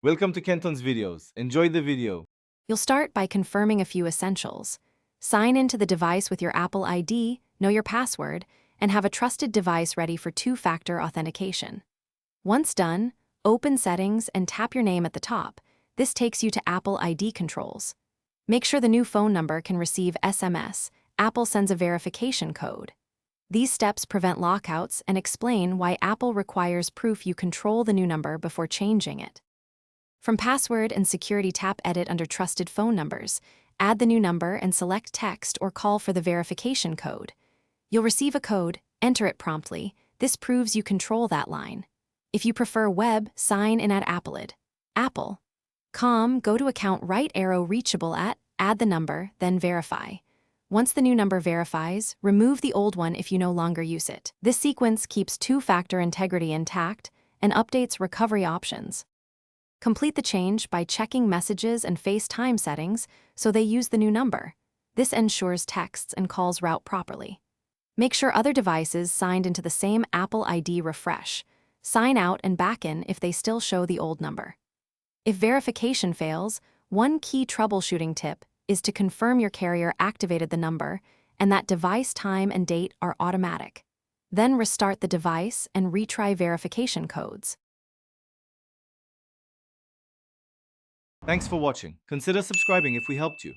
Welcome to Kenton's videos. Enjoy the video. You'll start by confirming a few essentials. Sign into the device with your Apple ID, know your password, and have a trusted device ready for two-factor authentication. Once done, open Settings and tap your name at the top. This takes you to Apple ID controls. Make sure the new phone number can receive SMS. Apple sends a verification code. These steps prevent lockouts and explain why Apple requires proof you control the new number before changing it. From Password and Security, tap Edit under Trusted Phone Numbers. Add the new number and select Text or call for the verification code. You'll receive a code, enter it promptly. This proves you control that line. If you prefer web, sign in at Apple.com. Go to Account, right arrow reachable at, add the number, then verify. Once the new number verifies, remove the old one if you no longer use it. This sequence keeps two-factor integrity intact and updates recovery options. Complete the change by checking Messages and FaceTime settings so they use the new number. This ensures texts and calls route properly. Make sure other devices signed into the same Apple ID refresh. Sign out and back in if they still show the old number. If verification fails, one key troubleshooting tip is to confirm your carrier activated the number and that device time and date are automatic. Then restart the device and retry verification codes. Thanks for watching. Consider subscribing if we helped you.